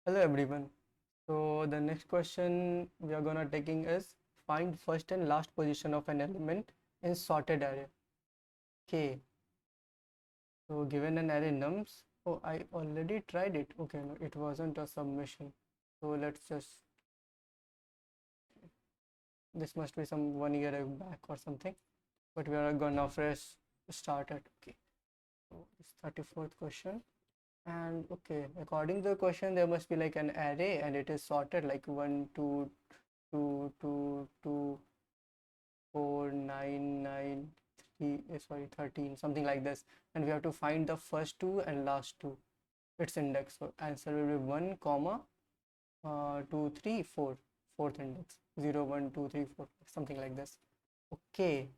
Hello everyone. So the next question we are gonna taking is find first and last position of an element in sorted array. Okay. So given an array nums. Oh, I already tried it. Okay, no, it wasn't a submission. So let's just. This must be some 1 year back or something. But we are gonna fresh start it. Okay. So it's 34th question. And okay, according to the question, there must be like an array, and it is sorted like 1, 2, 2, 2, 2, 4, 9, 9, 3, sorry, 13, something like this. And we have to find the first two and last two, its index. So answer will be 1, comma, 2, 3, 4, fourth index, 0, 1, 2, 3, 4, something like this. Okay,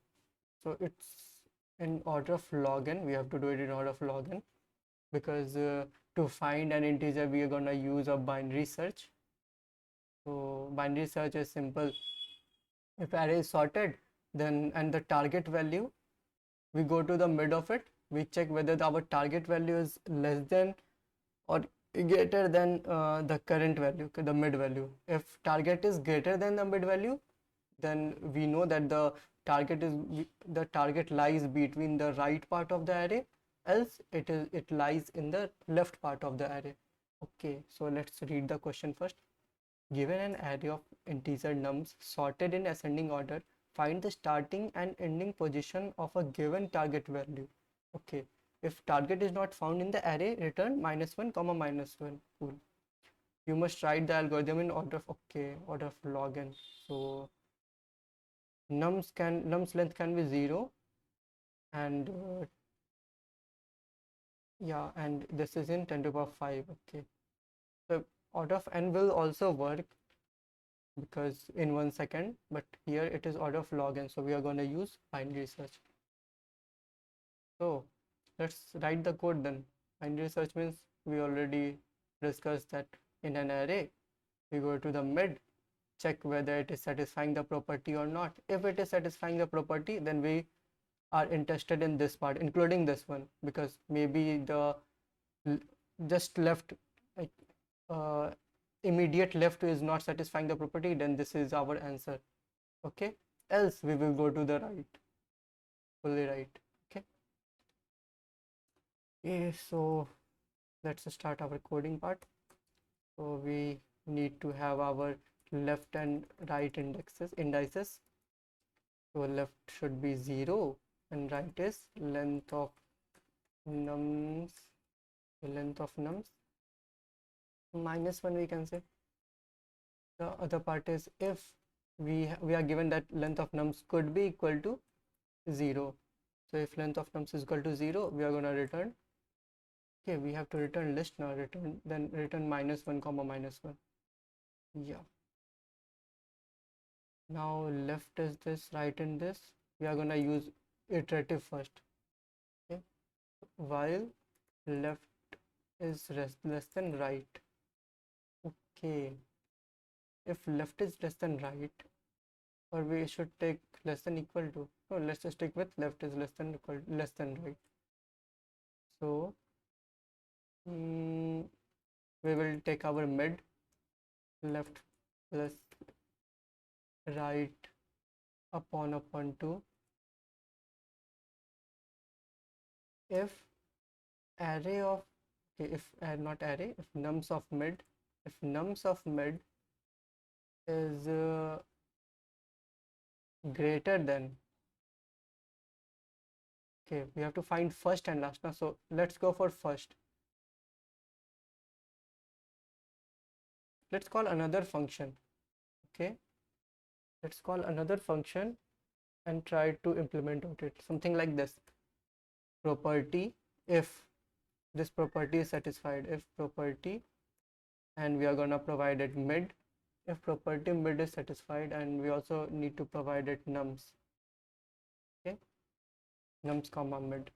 so it's in order of log n. We have to do it in order of log n because to find an integer, we are gonna use a binary search. So binary search is simple. If array is sorted, then and the target value, we go to the mid of it, we check whether our target value is less than or greater than the current value, the mid value. If target is greater than the mid value, then we know that the target lies between the right part of the array, else it lies in the left part of the array. Okay, so let's read the question first. Given an array of integer nums sorted in ascending order, find the starting and ending position of a given target value. Okay, if target is not found in the array, return -1, -1. Cool. You must write the algorithm in order of order of log n. So nums length can be 0, and yeah, and this is in 10 to the power 5. Okay, so order of n will also work because in 1 second, but here it is order of log n, so we are going to use binary search. So let's write the code then. Binary search means we already discussed that in an array we go to the mid, check whether it is satisfying the property or not. If it is satisfying the property, then we are interested in this part, including this one, because maybe the just left, like uh, immediate left is not satisfying the property, then this is our answer. Okay, else we will go to the right, fully right. Okay. Okay, so let's start our coding part. So we need to have our left and right indices. So left should be 0 and right is length of nums, -1, we can say. The other part is if we are given that length of nums could be equal to 0. So if length of nums is equal to 0, we are going to return. Okay, we have to return list now. Return -1, -1. Yeah. Now left is this, right in this. We are going to use iterative first. Okay. While left is less than right. Okay. If left is less than right, or we should take less than equal to. No, let's just stick with left is less than right. So we will take our mid, left plus right upon 2. If array of okay, if not array, if nums of mid, is greater than, okay, we have to find first and last now. So let's go for first. Let's call another function. Okay, let's call another function and try to implement it, something like this. Property, if this property is satisfied, if property, and we are gonna provide it mid, if property mid is satisfied, and we also need to provide it nums. Okay, nums comma mid.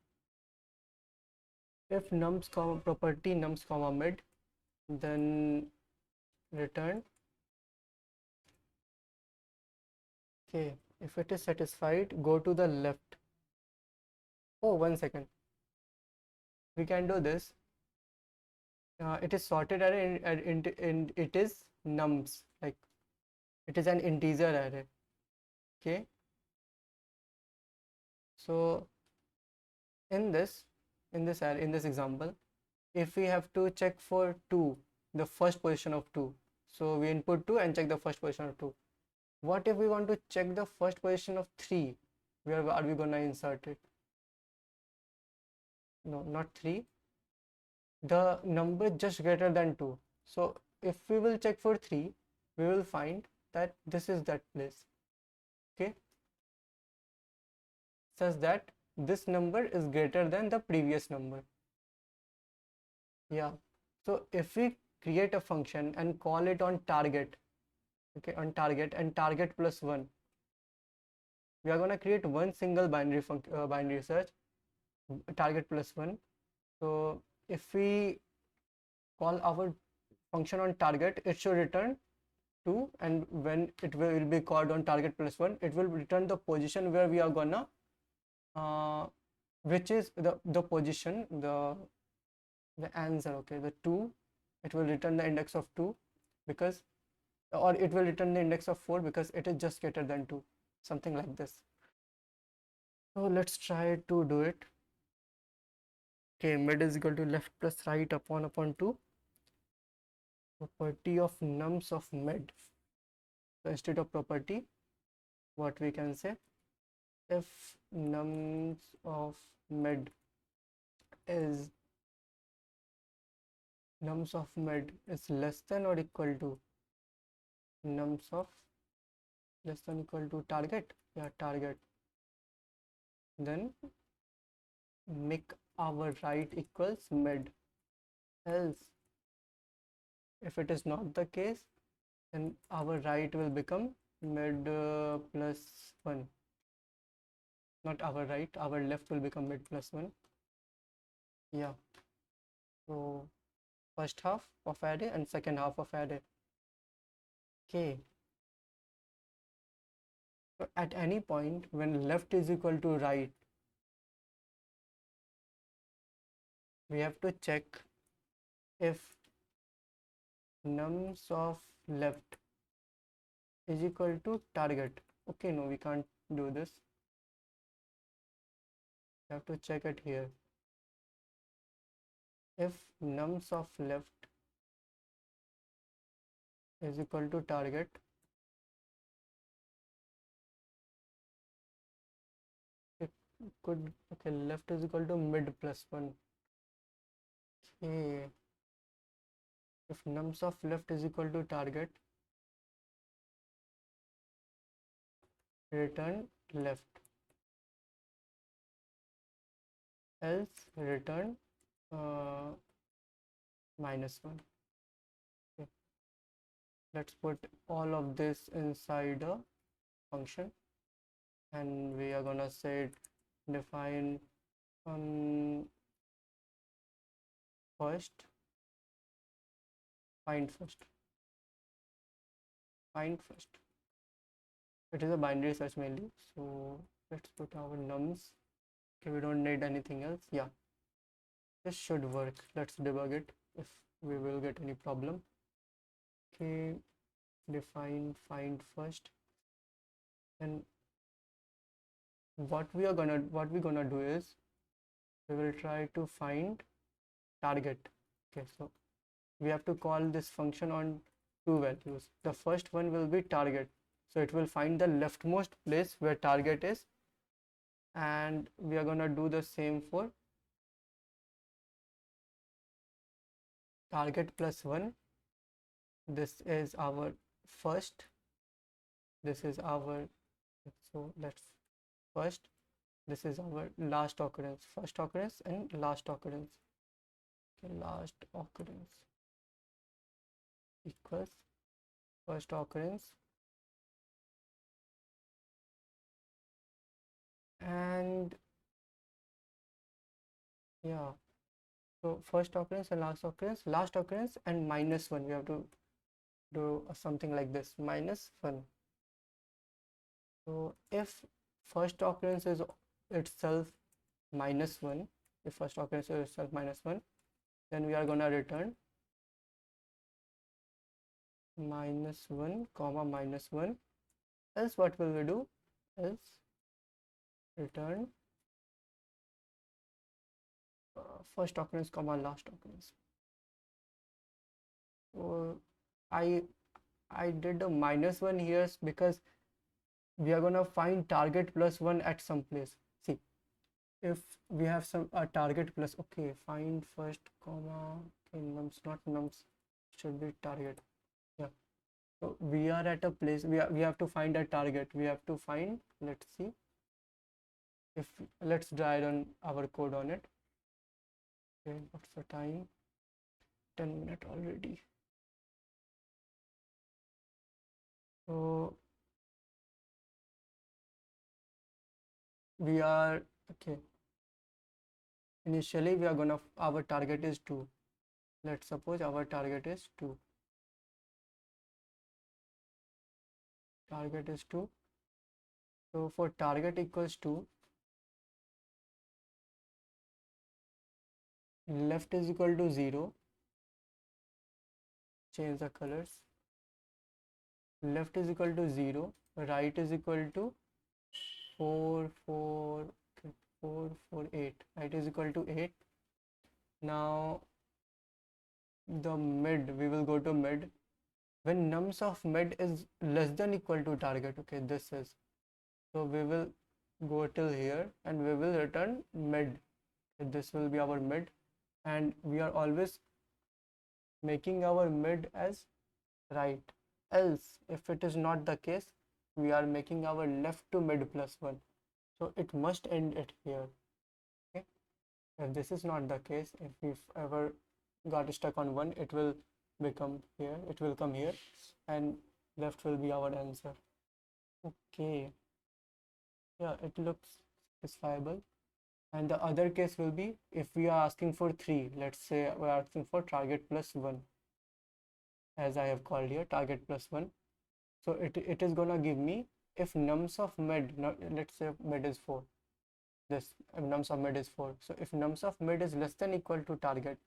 If nums comma property nums comma mid, then return. Okay, if it is satisfied, go to the left. Oh, 1 second, we can do this. it is sorted array and it is nums, like it is an integer array. Okay, so in this array, in this example, if we have to check for 2, the first position of 2, so we input 2 and check the first position of 2. What if we want to check the first position of 3? Where are we gonna insert it? No, not 3, the number just greater than 2. So if we will check for 3, we will find that this is that place. Okay, such that this number is greater than the previous number. Yeah, so if we create a function and call it on target, okay, on target and target plus 1, we are going to create one single binary search, target plus 1. So if we call our function on target, it should return 2, and when it will be called on target plus 1, it will return the position where we are gonna which is the position, the answer. Okay, the 2, it will return the index of 2 because, or it will return the index of 4 because it is just greater than 2, something like this. So let's try to do it. Okay, mid is equal to left plus right upon 2, property of nums of mid. So instead of property, what we can say, if nums of mid is less than or equal to nums of less than or equal to target, yeah, target, then make our right equals mid. Else, if it is not the case, then our right will become mid plus 1. Not our right, our left will become mid plus 1. Yeah, so first half of array and second half of array. Okay, so at any point when left is equal to right, we have to check if nums of left is equal to target. Okay, no, we can't do this. We have to check it here. If nums of left is equal to target, it could, okay, left is equal to mid plus 1. Okay, if nums of left is equal to target, return left, else return minus 1. Okay, let's put all of this inside a function, and we are gonna say define first, find first. It is a binary search mainly, so let's put our nums. Okay, we don't need anything else. Yeah, this should work. Let's debug it if we will get any problem. Okay, define find first, and what we're gonna do is we will try to find target. Okay, so we have to call this function on 2 values. The first one will be target, so it will find the leftmost place where target is, and we are gonna do the same for target plus 1. This is our first, this is our, so let's first, this is our last occurrence, first occurrence and last occurrence. Okay, last occurrence equals first occurrence, and yeah, so first occurrence and last occurrence and minus 1. We have to do something like this, minus 1. So if first occurrence is itself minus 1, if first occurrence is itself minus 1, then we are gonna return -1 comma -1, else what will we do? Else return first occurrence comma last occurrence. So I did a -1 here because we are gonna find target plus 1 at some place. See, if we have some target plus, okay, find first comma, okay, nums, not nums, should be target. Yeah, so we are at a place, we have to find a target. We have to find, let's see, if let's try on our code on it. Okay, what's the time? 10 minutes already. So we are okay. Initially we are gonna, our target is 2. Let's suppose our target is 2. Target is 2. So for target equals 2, left is equal to 0. Change the colors. Left is equal to 0. Right is equal to 4, 4, 4, 4, 8. Right is equal to 8. Now the mid, we will go to mid. When nums of mid is less than equal to target, okay, this is. So we will go till here and we will return mid. This will be our mid, and we are always making our mid as right. Else, if it is not the case, we are making our left to mid plus 1. So it must end it here. Okay. If this is not the case, if we ever got stuck on 1, it will become here, it will come here, and left will be our answer. Okay. Yeah, it looks satisfiable. And the other case will be if we are asking for 3, let's say we are asking for target plus 1, as I have called here target plus 1. So it is gonna give me if nums of mid, let's say mid is 4, this nums of mid is 4. So if nums of mid is less than equal to target,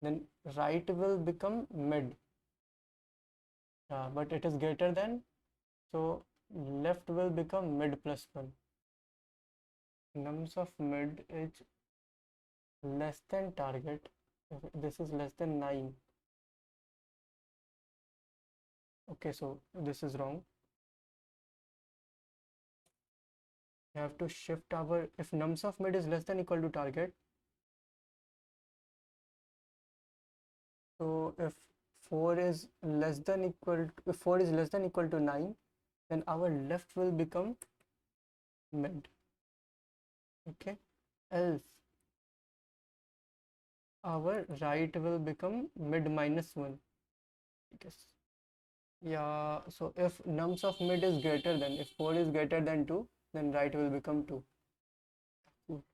then right will become mid. But it is greater than, so left will become mid plus 1. Nums of mid is less than target. If this is less than 9. Okay, so this is wrong. We have to shift our, if nums of mid is less than equal to target, so if 4 is less than equal to, if 4 is less than equal to 9, then our left will become mid. Okay, else our right will become mid minus 1, I guess. Yeah, so if nums of mid is greater than, if 4 is greater than 2, then right will become 2. Cool.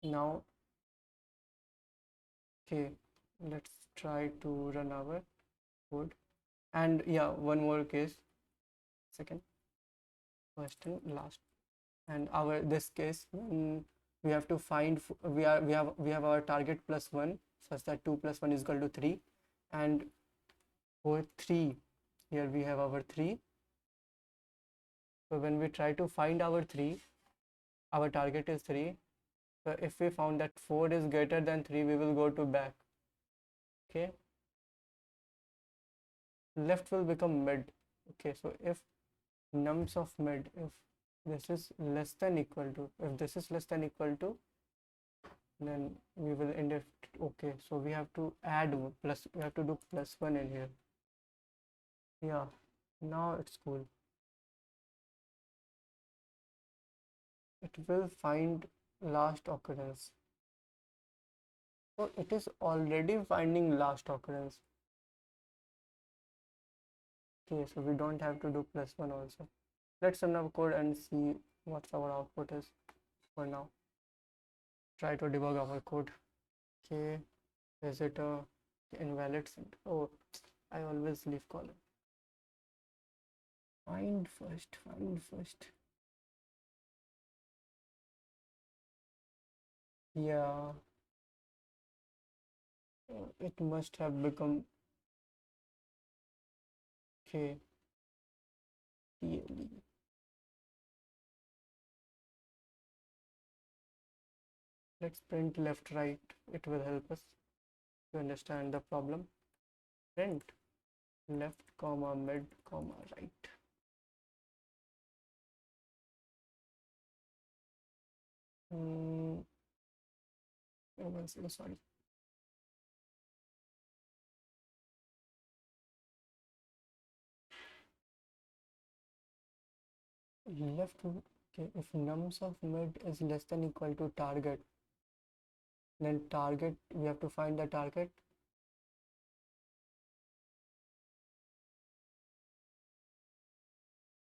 Now, okay, let's try to run our code. And yeah, one more case, second, first and last. And our this case, we have to find, we have our target plus 1, such that 2 plus 1 is equal to 3, and for 3, here we have our 3. So when we try to find our 3, our target is 3. So if we found that 4 is greater than 3, we will go to back. Okay, left will become mid. Okay, so if nums of mid, if this is less than equal to, if this is less than equal to, then we will end it. Okay, so we have to add plus, we have to do plus 1 in here. Yeah, now it's cool. It will find last occurrence. So it is already finding last occurrence. Okay, so we don't have to do plus 1 also. Let's run our code and see what our output is for now. Try to debug our code. Okay, is it a invalid sent? Oh, I always leave column. Find first, find first. Yeah, it must have become Okay, TLE. Let's print left right. It will help us to understand the problem. Print left comma mid comma right. One second, sorry. Left, okay, if nums of mid is less than equal to target, then target, we have to find the target.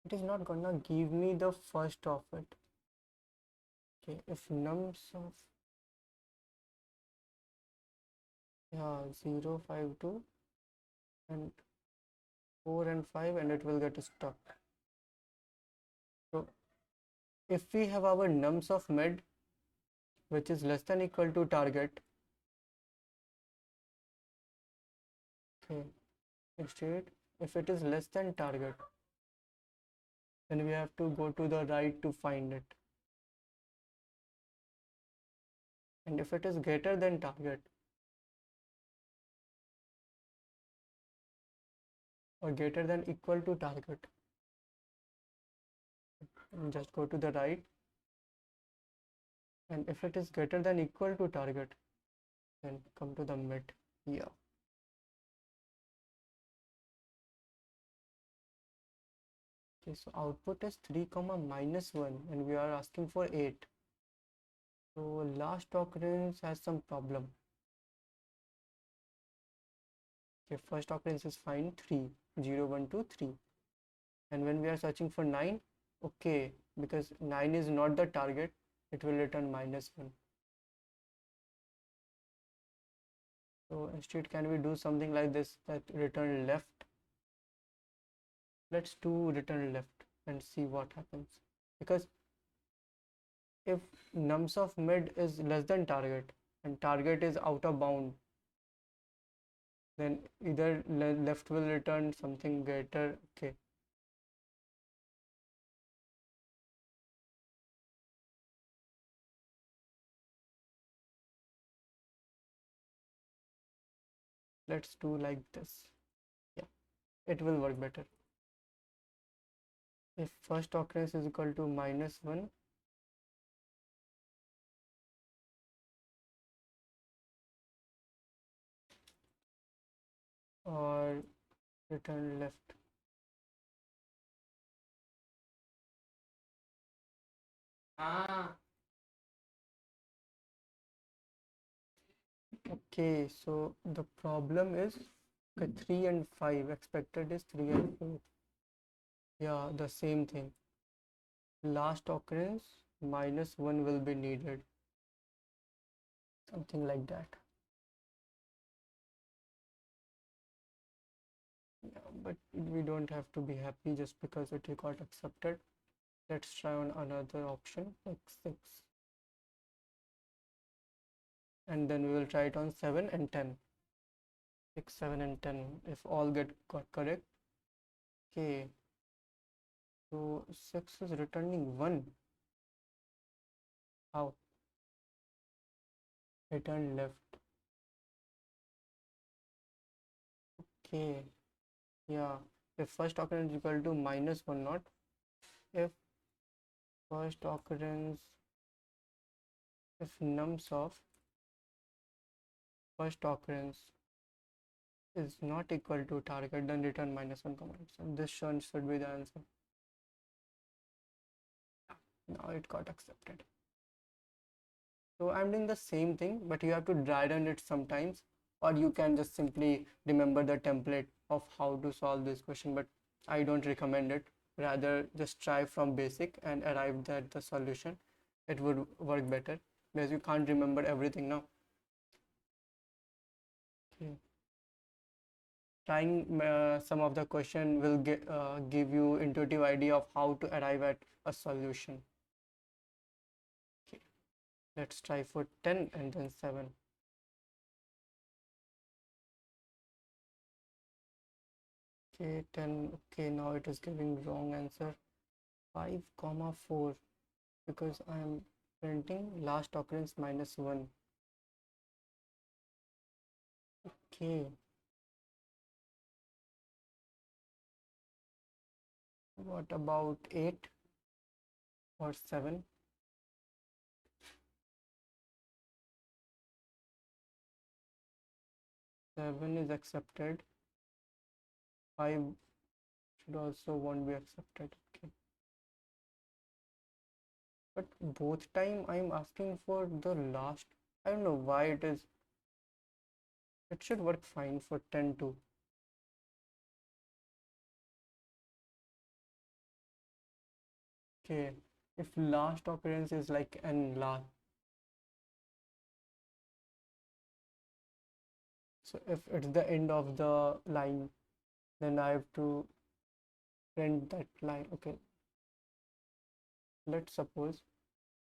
It is not gonna give me the first of it. Okay, if nums of, yeah, 0, 5, 2 and 4 and 5, and it will get stuck. So if we have our nums of mid which is less than equal to target, okay, instead if it is less than target, then we have to go to the right to find it, and if it is greater than target or greater than equal to target, just go to the right, and if it is greater than equal to target, then come to the mid here. Okay, so output is 3 comma minus 1 and we are asking for 8. So last occurrence has some problem. Okay, first occurrence is fine, 3, 0, 1, 2, 3. And when we are searching for 9, okay, because 9 is not the target, it will return minus 1. So instead, can we do something like this, that return left? Let's do return left and see what happens. Because if nums of mid is less than target and target is out of bound, then either left will return something greater. Okay, let's do like this. Yeah, it will work better. If first occurrence is equal to minus 1, or return left. Okay, so the problem is, okay, 3 and 5, expected is 3 and 4. Yeah, the same thing. Last occurrence minus 1 will be needed. Something like that. Yeah, but we don't have to be happy just because it got accepted. Let's try on another option like 6. And then we will try it on 7 and 10. 6, 7 and 10 if all got correct. Okay, so 6 is returning 1. How? Return left. Okay, yeah, if first occurrence is equal to minus 1, not if first occurrence, if nums of first occurrence is not equal to target, then return minus 1 command. So this should be the answer. Now it got accepted. So I'm doing the same thing, but you have to dry run it sometimes, or you can just simply remember the template of how to solve this question, but I don't recommend it. Rather just try from basic and arrive at the solution. It would work better because you can't remember everything now. Okay. Trying some of the question will give you intuitive idea of how to arrive at a solution. Okay. Let's try for 10 and then 7. Okay, 10. Okay, now it is giving wrong answer. 5 comma 4 because I am printing last occurrence minus 1. Okay, what about 8 or 7? 7 is accepted. 5 should also won't be accepted. Okay, but both time I'm asking for the last. I don't know why it is. It should work fine for 10 too. Okay, if last occurrence is like n last, so if it's the end of the line, then I have to print that line. Okay, let's suppose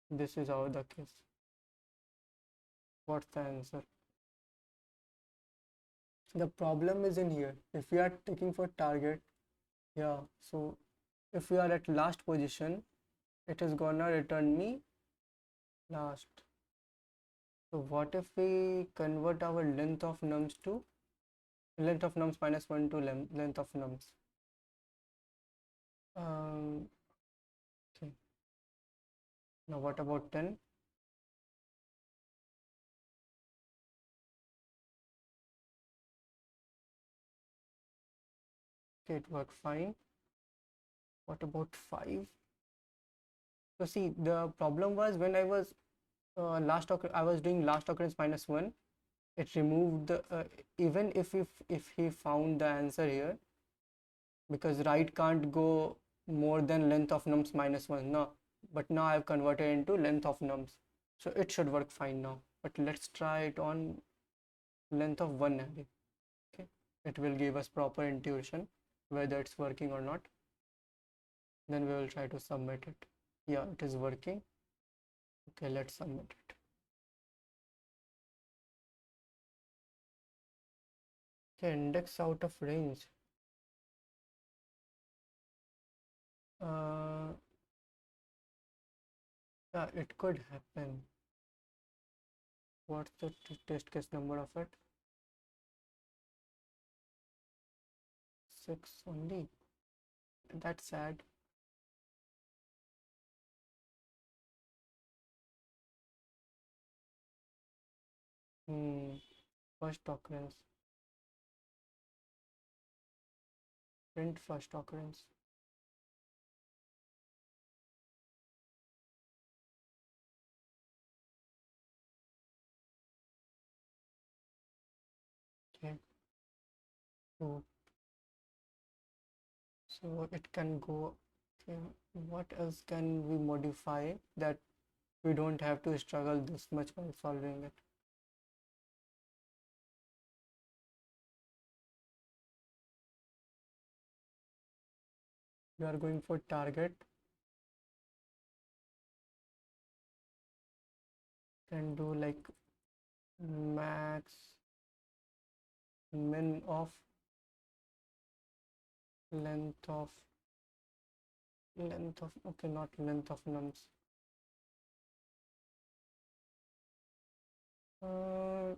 this is our the case. What's the answer? The problem is in here. If we are taking for target, yeah, so if we are at last position, it is gonna return me last. So what if we convert our length of nums to length of nums minus 1 to length of nums? Okay. Now what about 10? Okay, it worked fine. What about 5? So see, the problem was when I was I was doing last occurrence minus 1, it removed the even if he found the answer here, because right can't go more than length of nums minus 1. No, but now I've converted into length of nums, so it should work fine now. But let's try it on length of 1 array. Okay, it will give us proper intuition whether it's working or not. Then we will try to submit it. Yeah, it is working. Okay, let's submit it. Okay, index out of range. uh yeah, it could happen. What's the test case number of it? 6 only. That's sad. First occurrence. Print first occurrence. Okay, so it can go. Okay, what else can we modify that we don't have to struggle this much while solving it? We are going for target. Can do like max min of length of okay, not length of nums. uh,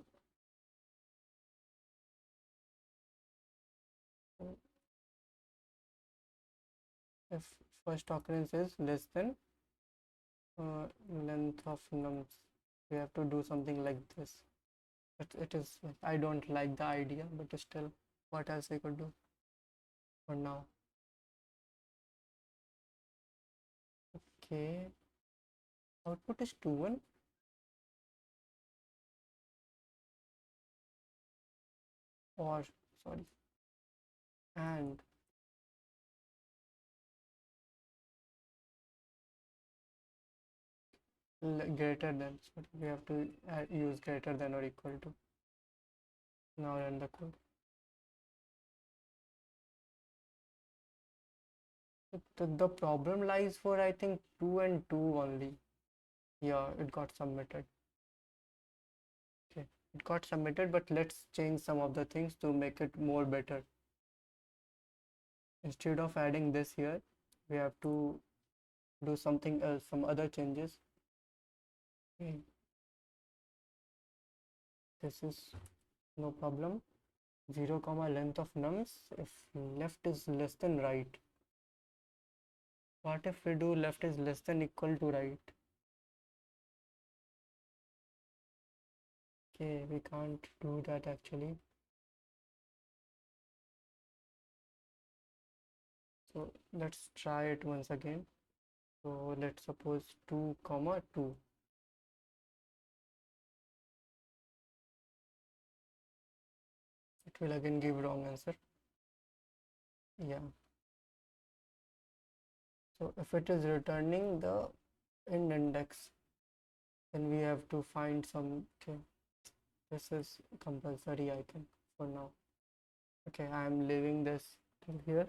if first occurrence is less than length of nums, we have to do something like this. But it is, I don't like the idea, but still, what else we could do for now? Okay, output is 2 1, or sorry, and greater than, so we have to use greater than or equal to. Now run the code. The problem lies for, I think, 2 and 2 only. Yeah, it got submitted. Okay, it got submitted, but let's change some of the things to make it more better. instead of adding this here, we have to do something else, some other changes. Okay, this is no problem. 0 comma length of nums if left is less than right. What if we do left is less than equal to right? Okay, we can't do that actually. So let's try it once again. So let's suppose 2 comma 2. It will again give wrong answer. Yeah. So if it is returning the end index, then we have to find some. Okay, this is compulsory, I think, for now. Okay, I am leaving this till here.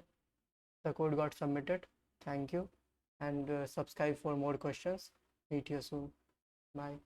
The code got submitted. Thank you, and subscribe for more questions. Meet you soon. Bye.